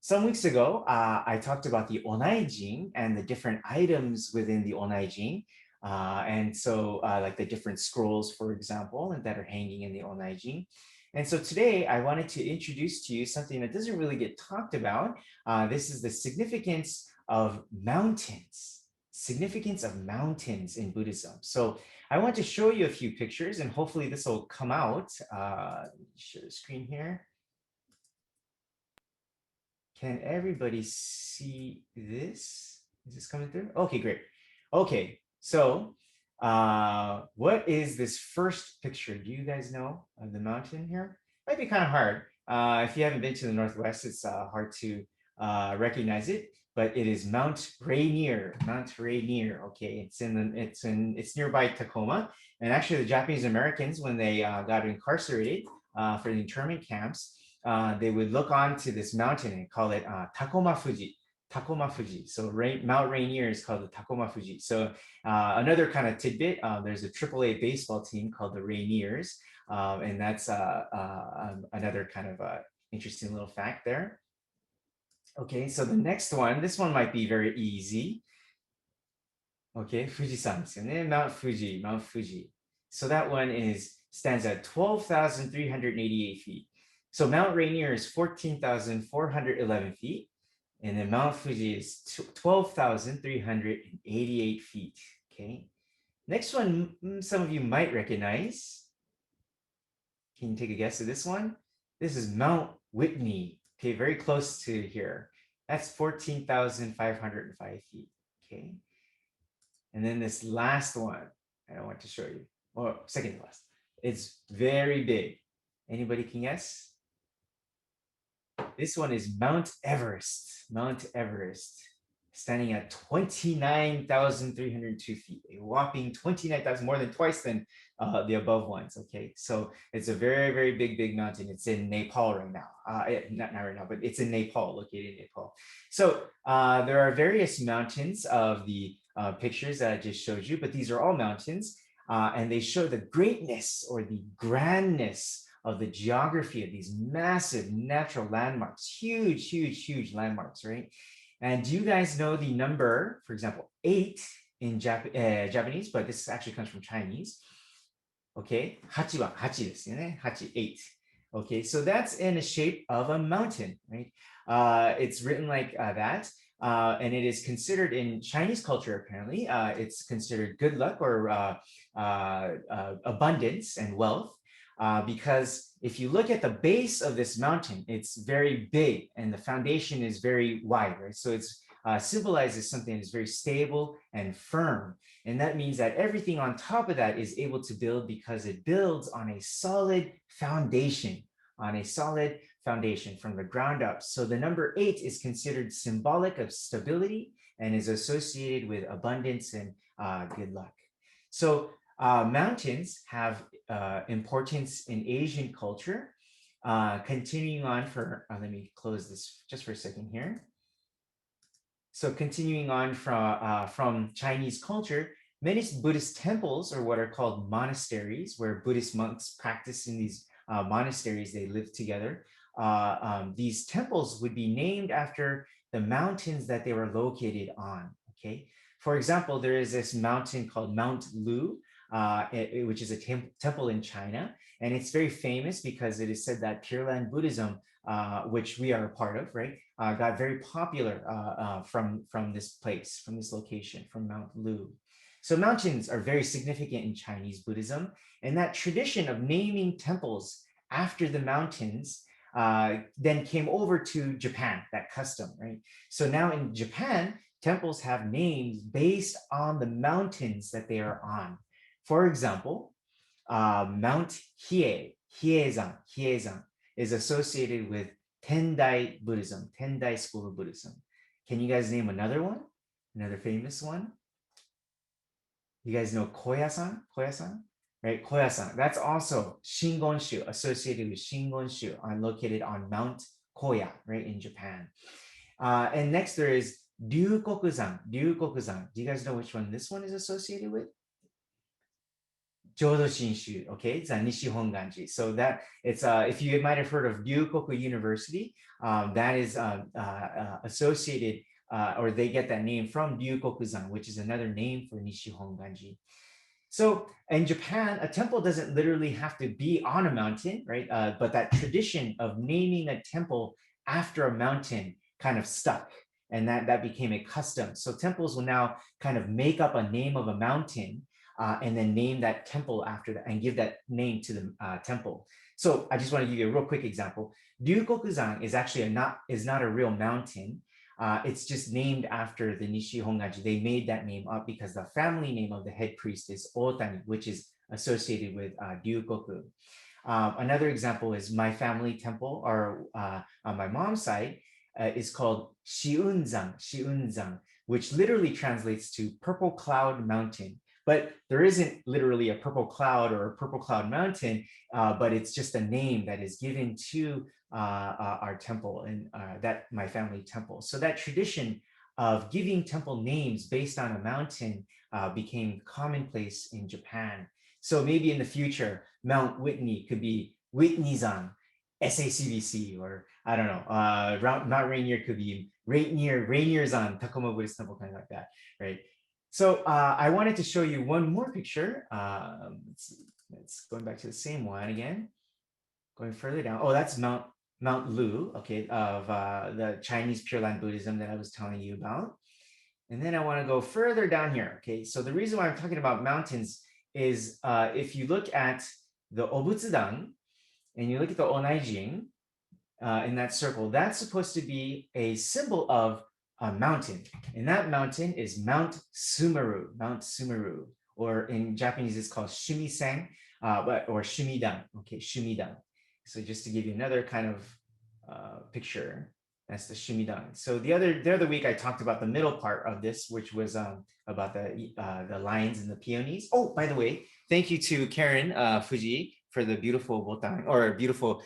Some weeks ago, I talked about the onaijin and the different items within the onaijin. Like the different scrolls, for example, and that are hanging in the onaijin. And so today I wanted to introduce to you something that doesn't really get talked about. This is the significance of mountains in Buddhism. So I want to show you a few pictures and hopefully this will come out. Share the screen here. Can everybody see this? Is this coming through? Okay, great. Okay, so what is this first picture? Do you guys know of the mountain here? Might be kind of hard. If you haven't been to the Northwest, it's hard to recognize it, but it is Mount Rainier. Mount Rainier. Okay, it's nearby Tacoma, and actually the Japanese Americans, when they got incarcerated for the internment camps, they would look onto this mountain and call it Tacoma Fuji. Tacoma Fuji. So Mount Rainier is called the Tacoma Fuji. So another kind of tidbit, there's a AAA baseball team called the Rainiers. And that's another kind of interesting little fact there. Okay, so the next one, this one might be very easy. Okay, Fujisan, Mount Fuji, Mount Fuji. So that one stands at 12,388 feet. So Mount Rainier is 14,411 feet, and then Mount Fuji is 12,388 feet. Okay. Next one, some of you might recognize. Can you take a guess at this one? This is Mount Whitney. Okay, very close to here. That's 14,505 feet. Okay. And then this last one, I want to show you. Or second to last. It's very big. Anybody can guess? This one is Mount Everest. Mount Everest, standing at 29,302 feet, a whopping 29,000, more than twice than the above ones. Okay, so it's a very, very big mountain. It's in Nepal right now. Not right now, but it's in Nepal, located in Nepal. So there are various mountains of the pictures that I just showed you, but these are all mountains, and they show the greatness or the grandness of the geography of these massive natural landmarks, huge landmarks, right? And do you guys know the number, for example, 8 in Japanese, but this actually comes from Chinese. Okay, 8 は8ですよね. 8, 8. Okay, so that's in the shape of a mountain, right? It's written like that. And it is considered in Chinese culture, apparently, it's considered good luck or abundance and wealth. Because if you look at the base of this mountain, it's very big and the foundation is very wide, right? So it's symbolizes something that's very stable and firm. And that means that everything on top of that is able to build because it builds on a solid foundation, from the ground up. So the number 8 is considered symbolic of stability and is associated with abundance and good luck. So mountains have importance in Asian culture. Continuing on let me close this just for a second here. So continuing on from Chinese culture, many Buddhist temples are what are called monasteries, where Buddhist monks practice in these monasteries. They live together. These temples would be named after the mountains that they were located on. Okay. For example, there is this mountain called Mount Lu, which is a temple in China. And it's very famous because it is said that Pure Land Buddhism, which we are a part of, right, got very popular from this place, from this location, from Mount Lu. So mountains are very significant in Chinese Buddhism. And that tradition of naming temples after the mountains then came over to Japan, that custom, right? So now in Japan, temples have names based on the mountains that they are on. For example, Mount Hiezan is associated with Tendai Buddhism, Tendai School of Buddhism. Can you guys name another one? Another famous one? You guys know Koyasan? Koyasan? Right, Koyasan. That's also Shingonshu, associated with Shingonshu, located on Mount Koya, right, in Japan. And next there is Ryukokuzan. Ryukokuzan. Do you guys know which one this one is associated with? Jodo Shinshu, okay, it's Nishi Honganji. So that it's if you might have heard of Ryukoku University, that is associated or they get that name from Ryukokuzan, which is another name for Nishi Honganji. So in Japan, a temple doesn't literally have to be on a mountain, right? But that tradition of naming a temple after a mountain kind of stuck, and that became a custom. So temples will now kind of make up a name of a mountain and then name that temple after that and give that name to the temple. So I just want to give you a real quick example. Ryukokuzan is actually not a real mountain. It's just named after the Nishi Hongaji. They made that name up because the family name of the head priest is Otani, which is associated with Ryukoku. Another example is my family temple, or on my mom's side, is called Shiunzang, which literally translates to purple cloud mountain. But there isn't literally a purple cloud or a purple cloud mountain, but it's just a name that is given to our temple and that my family temple. So that tradition of giving temple names based on a mountain became commonplace in Japan. So maybe in the future, Mount Whitney could be Whitneyzan, SACBC, or I don't know, Mount Rainier could be Rainierzan, Takoma Buddhist Temple, kind of like that, right? So I wanted to show you one more picture. Let's going back to the same one again. Going further down. Oh, that's Mount Lu, okay, of the Chinese Pure Land Buddhism that I was telling you about. And then I want to go further down here. Okay, so the reason why I'm talking about mountains is if you look at the Obutsudan and you look at the onaijin in that circle, that's supposed to be a symbol of a mountain. And that mountain is Mount Sumeru, or in Japanese it's called shumisen, or shumidan, okay, shumidan. So just to give you another kind of picture, that's the shumidan. So the other week I talked about the middle part of this, which was about the lions and the peonies. Oh, by the way, thank you to Karen Fuji for the beautiful botan or beautiful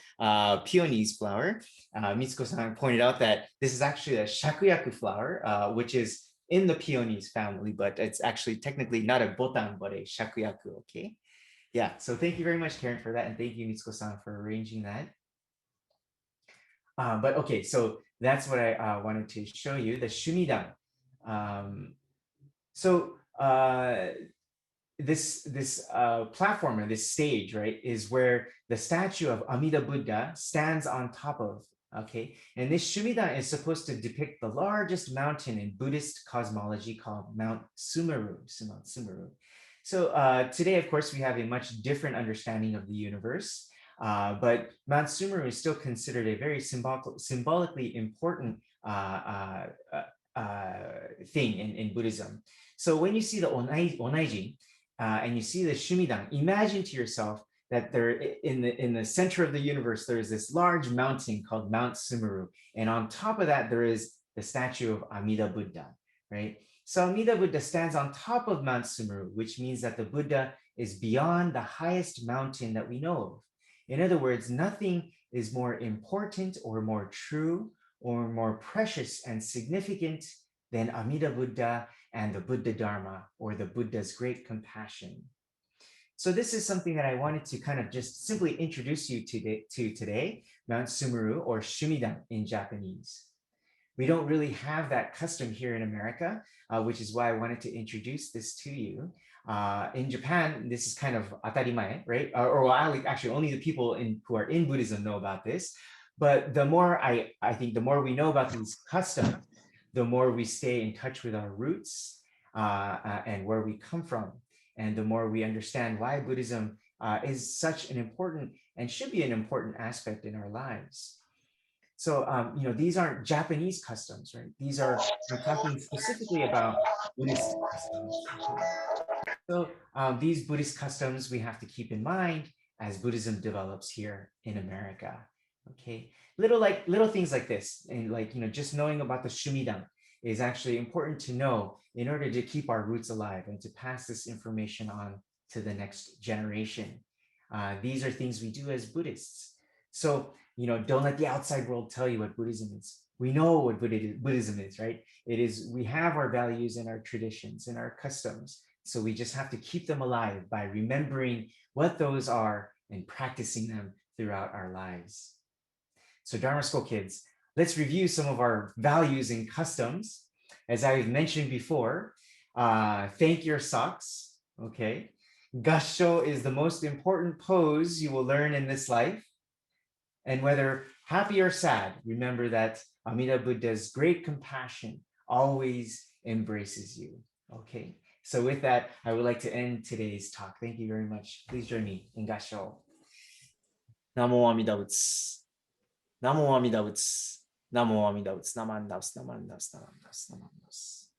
peonies flower. Mitsuko-san pointed out that this is actually a shakuyaku flower, which is in the peonies family, but it's actually technically not a botan, but a shakuyaku, okay? Yeah, so thank you very much, Karen, for that. And thank you, Mitsuko-san, for arranging that. But okay, so that's what I wanted to show you, the shumidan. So this platform or this stage, right, is where the statue of Amida Buddha stands on top of, okay? And this shumidan is supposed to depict the largest mountain in Buddhist cosmology called Mount Sumeru. So today, of course, we have a much different understanding of the universe, but Mount Sumeru is still considered a very symbolically important thing in Buddhism. So when you see the onaijin and you see the shumidan, imagine to yourself that there in the center of the universe, there is this large mountain called Mount Sumeru. And on top of that, there is the statue of Amida Buddha, right? So Amida Buddha stands on top of Mount Sumeru, which means that the Buddha is beyond the highest mountain that we know of. In other words, nothing is more important or more true or more precious and significant than Amida Buddha and the Buddha Dharma, or the Buddha's great compassion. So this is something that I wanted to kind of just simply introduce you to today, Mount Sumeru, or Shumidan in Japanese. We don't really have that custom here in America, which is why I wanted to introduce this to you. In Japan, this is kind of atarimae, right? Or actually only the people who are in Buddhism know about this. But the more I think the more we know about these customs, the more we stay in touch with our roots and where we come from. And the more we understand why Buddhism is such an important and should be an important aspect in our lives. So, these aren't Japanese customs, right? These are, I'm talking specifically about Buddhist customs. So these Buddhist customs we have to keep in mind as Buddhism develops here in America. Okay, little things like this, and just knowing about the shumidan is actually important to know in order to keep our roots alive and to pass this information on to the next generation. These are things we do as Buddhists. So don't let the outside world tell you what Buddhism is. We know what Buddhism is, right? It is, we have our values and our traditions and our customs So we just have to keep them alive by remembering what those are and practicing them throughout our lives. So Dharma School kids, let's review some of our values and customs. As I've mentioned before, thank your socks, okay? Gassho is the most important pose you will learn in this life. And whether happy or sad, remember that Amida Buddha's great compassion always embraces you, okay? So with that, I would like to end today's talk. Thank you very much. Please join me in Gassho. Namo Amida Butsu. Namo Amida Butsu. Namo Amida Butsu. Naman Daus. Naman Daus. Naman Daus. Naman Daus.